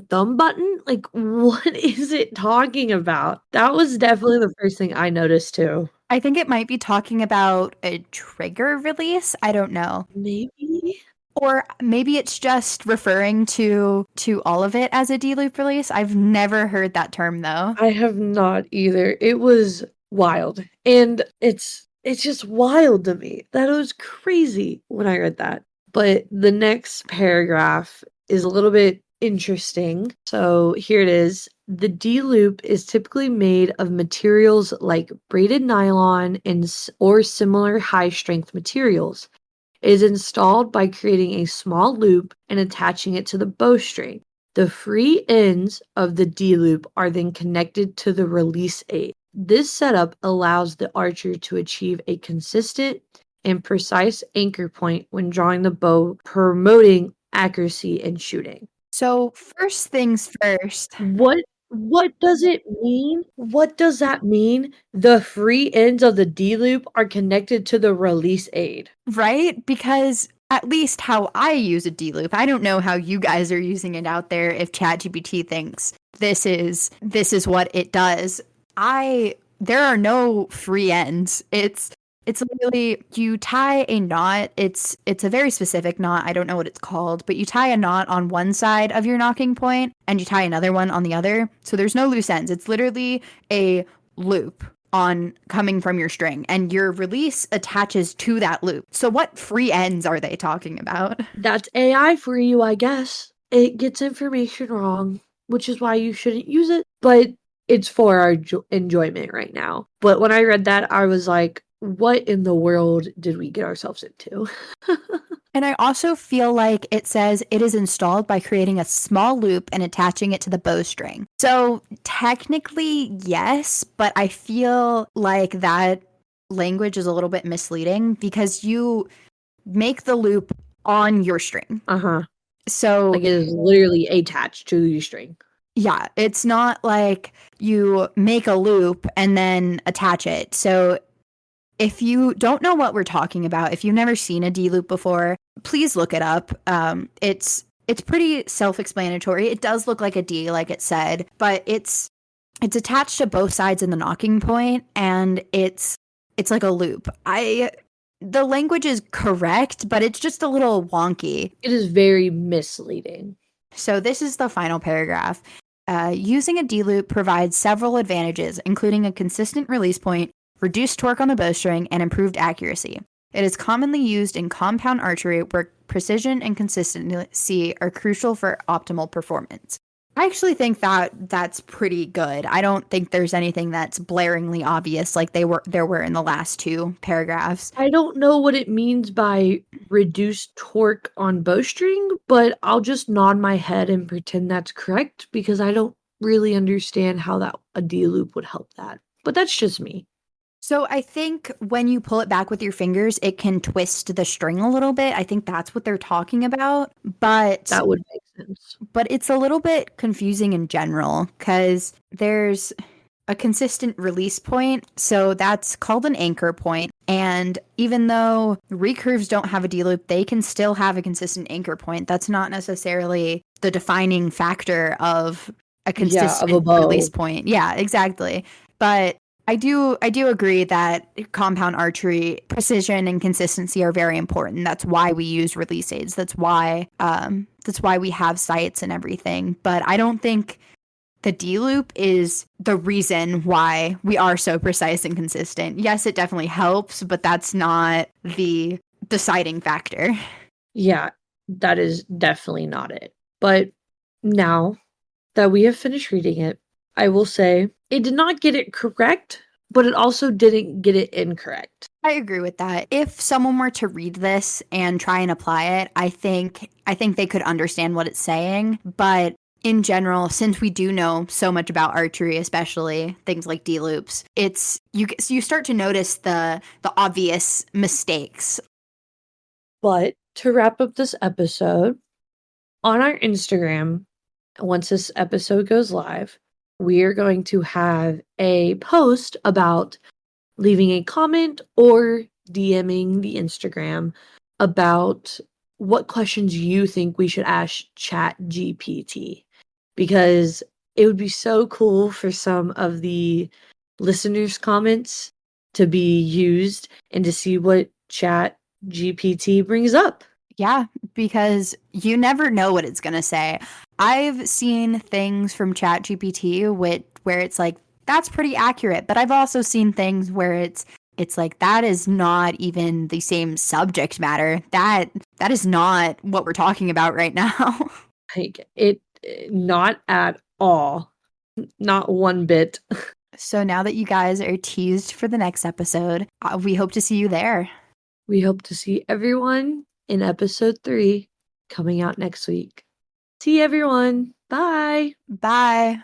Speaker 2: thumb button? Like, what is it talking about? That was definitely the first thing I noticed too.
Speaker 1: I think it might be talking about a trigger release. I don't know.
Speaker 2: Maybe.
Speaker 1: Or maybe it's just referring to all of it as a D-loop release. I've never heard that term though.
Speaker 2: I have not either. It was wild. And it's just wild to me. That was crazy when I read that. But the next paragraph is a little bit interesting. So here it is. The D-loop is typically made of materials like braided nylon or similar high-strength materials. It is installed by creating a small loop and attaching it to the bowstring. The free ends of the D-loop are then connected to the release aid. This setup allows the archer to achieve a consistent and precise anchor point when drawing the bow, promoting accuracy in shooting.
Speaker 1: So first things first.
Speaker 2: What does it mean? What does that mean? The free ends of the D-loop are connected to the release aid.
Speaker 1: Right? Because at least how I use a D-loop, I don't know how you guys are using it out there if ChatGPT thinks this is what it does. There are no free ends. It's literally, you tie a knot. It's a very specific knot. I don't know what it's called, but you tie a knot on one side of your knocking point and you tie another one on the other. So there's no loose ends. It's literally a loop on coming from your string, and your release attaches to that loop. So what free ends are they talking about?
Speaker 2: That's AI for you, I guess. It gets information wrong, which is why you shouldn't use it, but it's for our enjoyment right now. But when I read that, I was like, what in the world did we get ourselves into?
Speaker 1: And I also feel like it says it is installed by creating a small loop and attaching it to the bowstring. So technically, yes, but I feel like that language is a little bit misleading because you make the loop on your string.
Speaker 2: Uh-huh.
Speaker 1: So
Speaker 2: like, it is literally attached to your string.
Speaker 1: Yeah, it's not like you make a loop and then attach it. So if you don't know what we're talking about, if you've never seen a D loop before, please look it up. It's pretty self-explanatory. It does look like a D, like it said, but it's attached to both sides in the knocking point, and it's like a loop. The language is correct, but it's just a little wonky.
Speaker 2: It is very misleading.
Speaker 1: So this is the final paragraph. Using a D loop provides several advantages, including a consistent release point, reduced torque on the bowstring, and improved accuracy. It is commonly used in compound archery where precision and consistency are crucial for optimal performance. I actually think that's pretty good. I don't think there's anything that's blaringly obvious like there were in the last 2 paragraphs.
Speaker 2: I don't know what it means by reduced torque on bowstring, but I'll just nod my head and pretend that's correct because I don't really understand how a D loop would help that. But that's just me.
Speaker 1: So I think when you pull it back with your fingers, it can twist the string a little bit. I think that's what they're talking about. But
Speaker 2: that would make sense.
Speaker 1: But it's a little bit confusing in general because there's a consistent release point. So that's called an anchor point. And even though recurves don't have a D loop, they can still have a consistent anchor point. That's not necessarily the defining factor of a
Speaker 2: Yeah, of a
Speaker 1: consistent release
Speaker 2: bow.
Speaker 1: point. Yeah, exactly. But I do agree that compound archery precision and consistency are very important. That's why we use release aids. That's why we have sights and everything. But I don't think the D loop is the reason why we are so precise and consistent. Yes, it definitely helps, but that's not the deciding factor.
Speaker 2: Yeah, that is definitely not it. But now that we have finished reading it, I will say it did not get it correct, but it also didn't get it incorrect.
Speaker 1: I agree with that. If someone were to read this and try and apply it, I think they could understand what it's saying, but in general, since we do know so much about archery, especially things like D loops, it's you start to notice the obvious mistakes.
Speaker 2: But to wrap up this episode, on our Instagram, once this episode goes live, we are going to have a post about leaving a comment or DMing the Instagram about what questions you think we should ask Chat GPT. Because it would be so cool for some of the listeners' comments to be used and to see what Chat GPT brings up.
Speaker 1: Yeah, because you never know what it's going to say. I've seen things from ChatGPT where it's like that's pretty accurate, but I've also seen things where it's like that is not even the same subject matter. That is not what we're talking about right now.
Speaker 2: Like it, not at all. Not one bit.
Speaker 1: So now that you guys are teased for the next episode, we hope to see you there.
Speaker 2: We hope to see everyone in episode 3 coming out next week. See everyone. Bye.
Speaker 1: Bye.